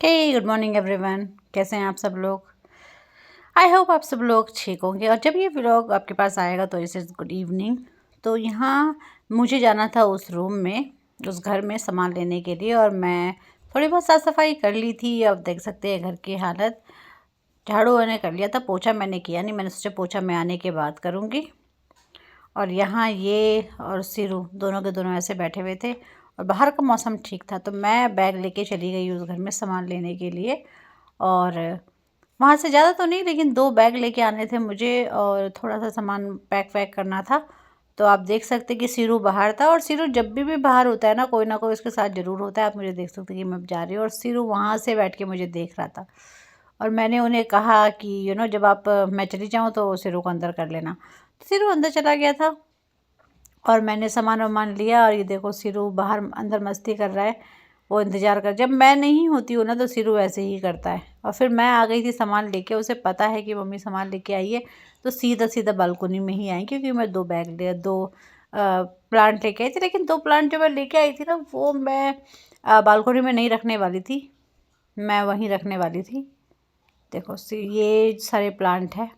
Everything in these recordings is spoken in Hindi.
हे गुड मॉर्निंग एवरीवन। कैसे हैं आप सब लोग? आई होप आप सब लोग ठीक होंगे। और जब ये व्लॉग आपके पास आएगा तो इस गुड इवनिंग। तो यहाँ मुझे जाना था उस रूम में, उस घर में सामान लेने के लिए, और मैं थोड़ी बहुत साफ़ सफाई कर ली थी। अब देख सकते हैं घर की हालत। झाड़ू मैंने कर लिया था, पोछा मैंने किया नहीं, मैंने सोचा पोछा मैं आने के बाद करूँगी। और यहाँ ये और सिरू दोनों के दोनों ऐसे बैठे हुए थे और बाहर का मौसम ठीक था, तो मैं बैग लेके चली गई उस घर में सामान लेने के लिए। और वहाँ से ज़्यादा तो नहीं, लेकिन 2 बैग लेके आने थे मुझे और थोड़ा सा सामान पैक वैक करना था। तो आप देख सकते हैं कि सिरू बाहर था, और सिरू जब भी बाहर होता है ना कोई उसके साथ ज़रूर होता है। आप मुझे देख सकते हैं कि मैं जा रही हूँ और सिरू वहाँ से बैठ के मुझे देख रहा था। और मैंने उन्हें कहा कि जब आप मैं चली जाऊँ तो सिरू को अंदर कर लेना। तो सिरू अंदर चला गया था और मैंने सामान वामान लिया। और ये देखो सिरू बाहर अंदर मस्ती कर रहा है, वो इंतज़ार कर। जब मैं नहीं होती हूँ ना तो सिरू ऐसे ही करता है। और फिर मैं आ गई थी सामान लेके, उसे पता है कि मम्मी सामान लेके आई है, तो सीधा सीधा बालकनी में ही आई, क्योंकि मैं 2 बैग ले 2 प्लांट लेके आई थी। लेकिन 2 प्लांट जो मैं लेके आई थी ना, वो मैं बालकनी में नहीं रखने वाली थी, मैं वहीं रखने वाली थी। देखो ये सारे प्लांट है,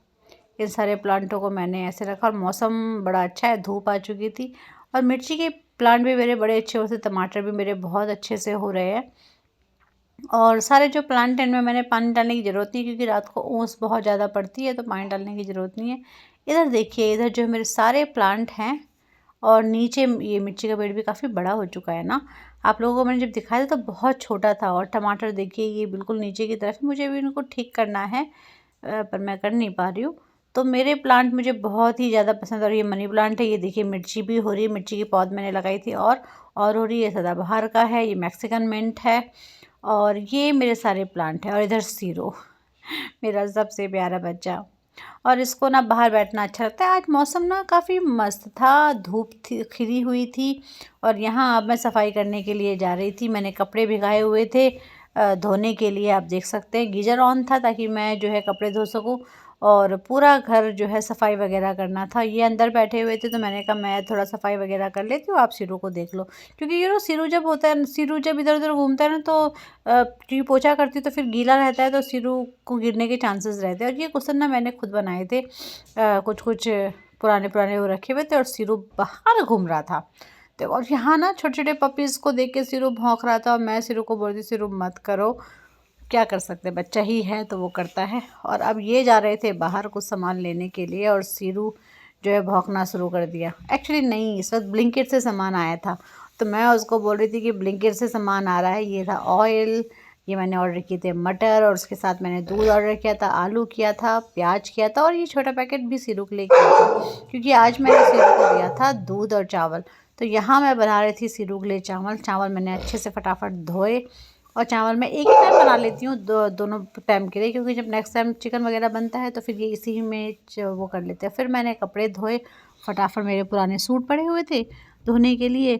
इन सारे प्लांटों को मैंने ऐसे रखा। और मौसम बड़ा अच्छा है, धूप आ चुकी थी। और मिर्ची के प्लांट भी मेरे बड़े अच्छे होते, टमाटर भी मेरे बहुत अच्छे से हो रहे हैं। और सारे जो प्लांट हैं इनमें मैंने पानी डालने की ज़रूरत नहीं, क्योंकि रात को ओस बहुत ज़्यादा पड़ती है, तो पानी डालने की ज़रूरत नहीं है। इधर देखिए, इधर जो मेरे सारे प्लांट हैं, और नीचे ये मिर्ची का पेड़ भी काफ़ी बड़ा हो चुका है ना। आप लोगों को मैंने जब दिखाया था तो बहुत छोटा था। और टमाटर देखिए ये बिल्कुल नीचे की तरफ, मुझे भी इनको ठीक करना है, पर मैं कर नहीं पा रही हूँ। तो मेरे प्लांट मुझे बहुत ही ज़्यादा पसंद। और ये मनी प्लांट है, ये देखिए मिर्ची भी हो रही है, मिर्ची की पौध मैंने लगाई थी और हो रही है। सदाबहार का है, ये मैक्सिकन मिंट है। और ये मेरे सारे प्लांट हैं। और इधर सीरो मेरा सबसे प्यारा बच्चा। और इसको ना बाहर बैठना अच्छा लगता है। आज मौसम ना काफ़ी मस्त था, धूप थी, खिली हुई थी। और यहाँ अब मैं सफाई करने के लिए जा रही थी। मैंने कपड़े भिगाए हुए थे धोने के लिए। आप देख सकते हैं गीज़र ऑन था, ताकि मैं जो है कपड़े धो सकूँ। और पूरा घर जो है सफाई वगैरह करना था। ये अंदर बैठे हुए थे, तो मैंने कहा मैं थोड़ा सफाई वगैरह कर लेती हूँ, आप सिरू को देख लो। क्योंकि सिरू जब होता है, सिरू जब इधर उधर घूमता है ना, तो क्योंकि पोछा करती तो फिर गीला रहता है, तो सिरू को गिरने के चांसेस रहते हैं। और ये कुशन ना मैंने खुद बनाए थे, कुछ कुछ पुराने पुराने वो रखे हुए थे, और सिरू बाहर घूम रहा था। तो और यहाँ ना छोटे छोटे पपीज़ को देख के सिरू भौंक रहा था, और मैं सिरू को बोल रही, सिरू मत करो, क्या कर सकते, बच्चा ही है तो वो करता है। और अब ये जा रहे थे बाहर कुछ सामान लेने के लिए, और सिरू जो है भौंकना शुरू कर दिया। एक्चुअली नहीं, इस वक्त ब्लिंकिट से सामान आया था, तो मैं उसको बोल रही थी कि ब्लिंकिट से सामान आ रहा है। ये था ऑयल, ये मैंने ऑर्डर किए थे मटर, और उसके साथ मैंने दूध ऑर्डर किया था, आलू किया था, प्याज किया था, और ये छोटा पैकेट भी सिरू के लिए किया था, क्योंकि आज मैंने सिरू को दिया था दूध और चावल। तो यहाँ मैं बना रही थी सिरू के लिए चावल मैंने अच्छे से फटाफट धोए। और चावल मैं एक ही टाइम बना लेती हूँ, दोनों टाइम के लिए, क्योंकि जब नेक्स्ट टाइम चिकन वगैरह बनता है तो फिर ये इसी में वो कर लेते हैं। फिर मैंने कपड़े धोए फटाफट, मेरे पुराने सूट पड़े हुए थे धोने के लिए।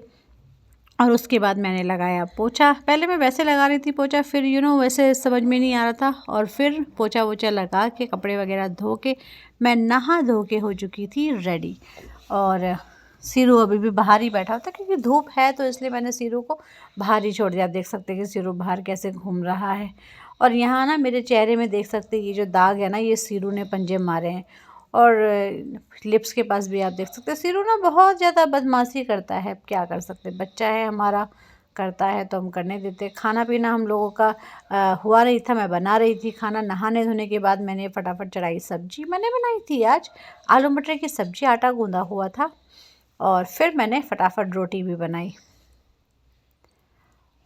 और उसके बाद मैंने लगाया पोछा। पहले मैं वैसे लगा रही थी पोछा, फिर वैसे समझ में नहीं आ रहा था, और फिर पोछा वोछा लगा के कपड़े वगैरह धो के मैं नहा धो के हो चुकी थी रेडी। और सिरू अभी भी बाहर ही बैठा होता, क्योंकि धूप है, तो इसलिए मैंने सिरू को बाहर ही छोड़ दिया। आप देख सकते हैं कि सिरू बाहर कैसे घूम रहा है। और यहाँ ना मेरे चेहरे में देख सकते हैं ये जो दाग है ना, ये सिरू ने पंजे मारे हैं। और लिप्स के पास भी आप देख सकते हैं। सिरू ना बहुत ज़्यादा बदमाशी करता है, क्या कर सकते हैं, बच्चा है हमारा, करता है तो हम करने देते। खाना पीना हम लोगों का हुआ नहीं था, मैं बना रही थी खाना। नहाने धोने के बाद मैंने फटाफट चढ़ाई सब्जी, मैंने बनाई थी आज आलू मटर की सब्जी, आटा गूंदा हुआ था। और फिर मैंने फटाफट रोटी भी बनाई।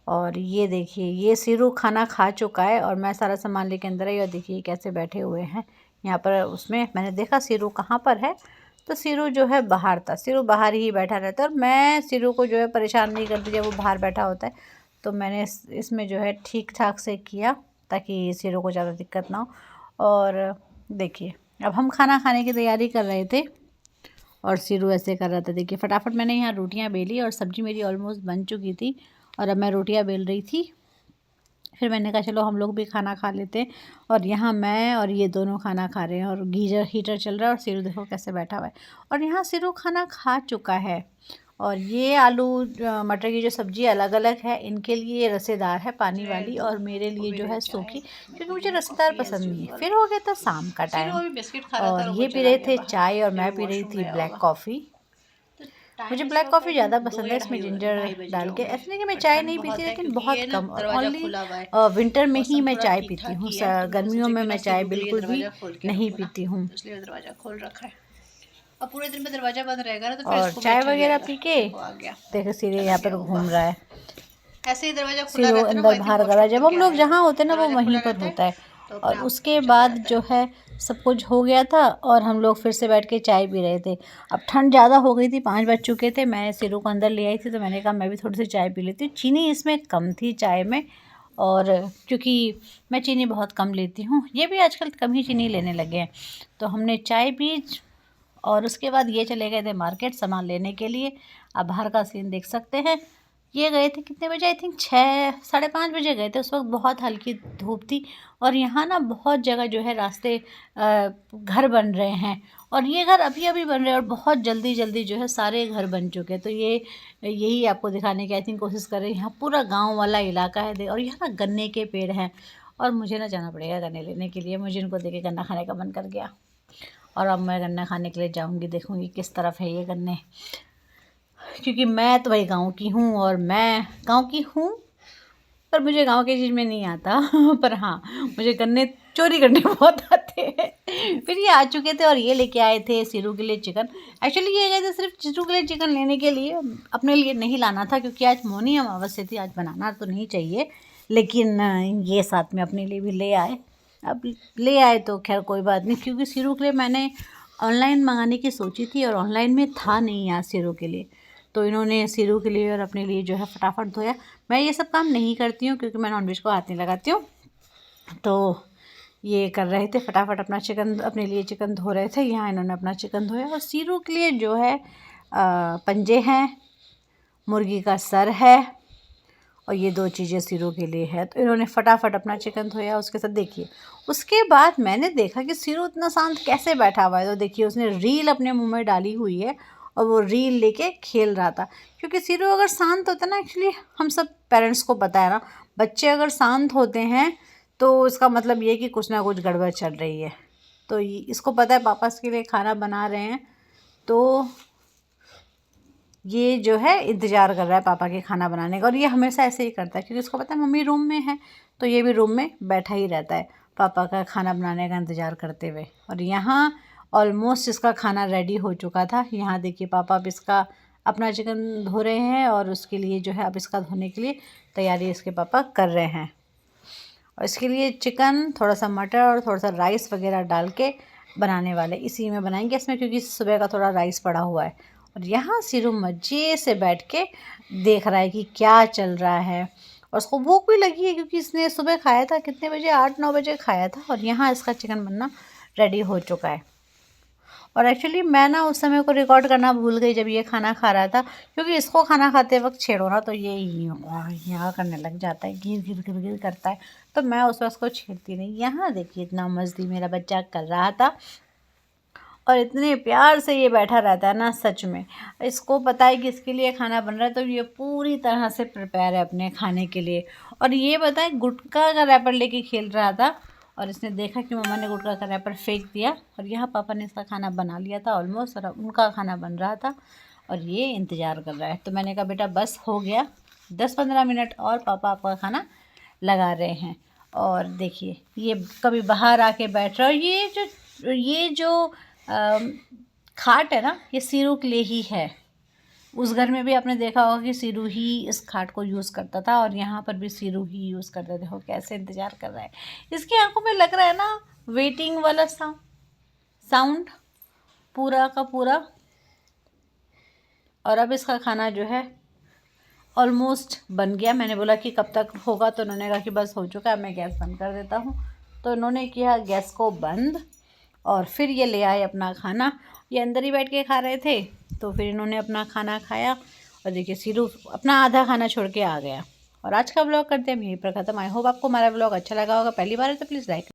और ये देखिए, ये सिरू खाना खा चुका है, और मैं सारा सामान लेके अंदर आई। और देखिए कैसे बैठे हुए हैं यहाँ पर। उसमें मैंने देखा सिरू कहाँ पर है, तो सिरू जो है बाहर था। सिरू बाहर ही बैठा रहता है, और मैं सिरू को जो है परेशान नहीं करती जब वो बाहर बैठा होता है। तो मैंने इसमें जो है ठीक ठाक से किया, ताकि सिरू को ज़्यादा दिक्कत ना हो। और देखिए अब हम खाना खाने की तैयारी कर रहे थे, और सिरू ऐसे कर रहा था। देखिए फटाफट मैंने यहाँ रोटियाँ बेली, और सब्ज़ी मेरी ऑलमोस्ट बन चुकी थी, और अब मैं रोटियाँ बेल रही थी। फिर मैंने कहा चलो हम लोग भी खाना खा लेते हैं। और यहाँ मैं और ये दोनों खाना खा रहे हैं, और गीजर हीटर चल रहा है, और सिरू देखो कैसे बैठा हुआ है। और यहाँ सिरू खाना खा चुका है, और ये आलू मटर की जो सब्ज़ी अलग अलग है, इनके लिए रसेदार है पानी वाली और मेरे लिए जो है सूखी, क्योंकि मुझे रसेदार पसंद नहीं है। फिर हो गया था शाम का टाइम और ये पी रहे थे चाय और मैं पी रही थी ब्लैक कॉफ़ी। मुझे ब्लैक कॉफ़ी ज़्यादा पसंद है, इसमें जिंजर डाल के। ऐसे नहीं कि मैं चाय नहीं पीती, लेकिन बहुत कम, और ओनली विंटर में ही मैं चाय पीती हूँ। गर्मियों में मैं चाय बिल्कुल भी नहीं पीती हूँ। इसलिए दरवाजा खोल रखा है। अब पूरे दिन में दरवाजा बंद रहेगा ना तो और चाय वगैरह पी के देखो सीरे यहाँ पर घूम रहा है। ऐसे ही दरवाजा खुला सिरो रहता है ना, अंदर बाहर करा, जब हम लोग जहाँ होते हैं ना वो वहीं पर है होता है। तो और अपने आप उसके चला बाद जाता है। जो है सब कुछ हो गया था और हम लोग फिर से बैठ के चाय पी रहे थे। अब ठंड ज़्यादा हो गई थी, 5 बज चुके थे। मैं सिरो को अंदर ले आई थी तो मैंने कहा मैं भी थोड़ी सी चाय पी लेती हूँ। चीनी इसमें कम थी चाय में, और क्योंकि मैं चीनी बहुत कम लेती हूँ, ये भी आजकल कम ही चीनी लेने लगे हैं। तो हमने चाय पी और उसके बाद ये चले गए थे मार्केट सामान लेने के लिए। आप बाहर का सीन देख सकते हैं। ये गए थे कितने बजे, आई थिंक 6 साढ़े 5 बजे गए थे। उस वक्त बहुत हल्की धूप थी और यहाँ ना बहुत जगह जो है रास्ते घर बन रहे हैं, और ये घर अभी अभी बन रहे हैं और बहुत जल्दी जल्दी जो है सारे घर बन चुके हैं। तो ये यही आपको दिखाने की आई थिंक कोशिश कर रहे हैं। यहाँ पूरा गाँव वाला इलाका है और यहाँ ना गन्ने के पेड़ हैं, और मुझे ना जाना पड़ेगा गन्ने लेने के लिए। मुझे इनको देख के गन्ना खाने का मन कर गया और अब मैं गन्ना खाने के लिए जाऊंगी, देखूंगी किस तरफ है ये गन्ने, क्योंकि मैं तो भाई गांव की हूँ और मैं गांव की हूँ, पर मुझे गांव की चीज़ में नहीं आता पर हाँ, मुझे गन्ने चोरी करने बहुत आते हैं। फिर ये आ चुके थे और ये लेके आए थे सिरू के लिए चिकन। एक्चुअली ये गए थे सिर्फ सिरू के लिए चिकन लेने के लिए, अपने लिए नहीं लाना था, क्योंकि आज मौनी अमावस्या थी, आज बनाना तो नहीं चाहिए, लेकिन ये साथ में अपने लिए भी ले आए। अब ले आए तो खैर कोई बात नहीं, क्योंकि सिरू के लिए मैंने ऑनलाइन मंगाने की सोची थी और ऑनलाइन में था नहीं आज सिरू के लिए। तो इन्होंने सिरू के लिए और अपने लिए जो है फटाफट धोया। मैं ये सब काम नहीं करती हूँ क्योंकि मैं नॉनवेज को हाथ नहीं लगाती हूँ। तो ये कर रहे थे फटाफट अपना चिकन, अपने लिए चिकन धो रहे थे। यहाँ इन्होंने अपना चिकन धोया और सिरू के लिए जो है पंजे हैं, मुर्गी का सर है, और ये 2 चीज़ें सिरू के लिए है। तो इन्होंने फटाफट अपना चिकन धोया। उसके साथ देखिए, उसके बाद मैंने देखा कि सिरू इतना शांत कैसे बैठा हुआ है। तो देखिए उसने रील अपने मुंह में डाली हुई है और वो रील लेके खेल रहा था, क्योंकि सिरू अगर शांत होता ना, एक्चुअली हम सब पेरेंट्स को पता है ना, बच्चे अगर शांत होते हैं तो इसका मतलब ये कि कुछ ना कुछ गड़बड़ चल रही है। तो इसको पता है पापा इसके लिए खाना बना रहे हैं, तो ये जो है इंतज़ार कर रहा है पापा के खाना बनाने का। और ये हमेशा ऐसे ही करता है, क्योंकि उसको पता है मम्मी रूम में है, तो ये भी रूम में बैठा ही रहता है पापा का खाना बनाने का इंतज़ार करते हुए। और यहाँ ऑलमोस्ट इसका खाना रेडी हो चुका था। यहाँ देखिए पापा अब इसका अपना चिकन धो रहे हैं और उसके लिए जो है अब इसका धोने के लिए तैयारी इसके पापा कर रहे हैं। और इसके लिए चिकन, थोड़ा सा मटर और थोड़ा सा राइस वगैरह डाल के बनाने वाले, इसी में बनाएंगे इसमें, क्योंकि सुबह का थोड़ा राइस पड़ा हुआ है। और यहाँ सिरू मज़े से बैठ के देख रहा है कि क्या चल रहा है, और उसको भूख भी लगी है क्योंकि इसने सुबह खाया था, कितने बजे, 8-9 बजे खाया था। और यहाँ इसका चिकन बनना रेडी हो चुका है। और एक्चुअली मैं ना उस समय को रिकॉर्ड करना भूल गई जब ये खाना खा रहा था, क्योंकि इसको खाना खाते वक्त छेड़ो ना तो ये यहाँ करने लग जाता है, गिर गिर गिर गिर करता है। तो मैं उस वक्त को छेड़ती नहीं। यहाँ देखिए इतना मस्ती मेरा बच्चा कर रहा था और इतने प्यार से ये बैठा रहता है ना, सच में इसको पता है कि इसके लिए खाना बन रहा है, तो ये पूरी तरह से प्रिपेयर है अपने खाने के लिए। और ये बताए गुटखा का रैपर लेके खेल रहा था और इसने देखा कि मम्मा ने गुटखा का रैपर फेंक दिया, और यहाँ पापा ने इसका खाना बना लिया था ऑलमोस्ट, और उनका खाना बन रहा था और ये इंतज़ार कर रहा है। तो मैंने कहा बेटा बस हो गया, 10-15 मिनट और पापा आपका खाना लगा रहे हैं। और देखिए ये कभी बाहर आके बैठ रहा है। ये जो खाट है ना, ये सिरू के लिए ही है। उस घर में भी आपने देखा होगा कि सिरू ही इस खाट को यूज़ करता था, और यहाँ पर भी सिरू ही यूज़ करते थे। वो कैसे इंतज़ार कर रहा है, इसकी आंखों में लग रहा है ना वेटिंग वाला साउंड पूरा का पूरा। और अब इसका खाना जो है ऑलमोस्ट बन गया। मैंने बोला कि कब तक होगा, तो उन्होंने कहा कि बस हो चुका है, मैं गैस बंद कर देता हूँ। तो उन्होंने किया गैस को बंद और फिर ये ले आए अपना खाना। ये अंदर ही बैठ के खा रहे थे, तो फिर इन्होंने अपना खाना खाया। और देखिए सिरू अपना आधा खाना छोड़ के आ गया। और आज का ब्लॉग करते हैं हम यहीं पर ख़त्म। आई होप आपको हमारा ब्लॉग अच्छा लगा होगा। पहली बार है तो प्लीज़ लाइक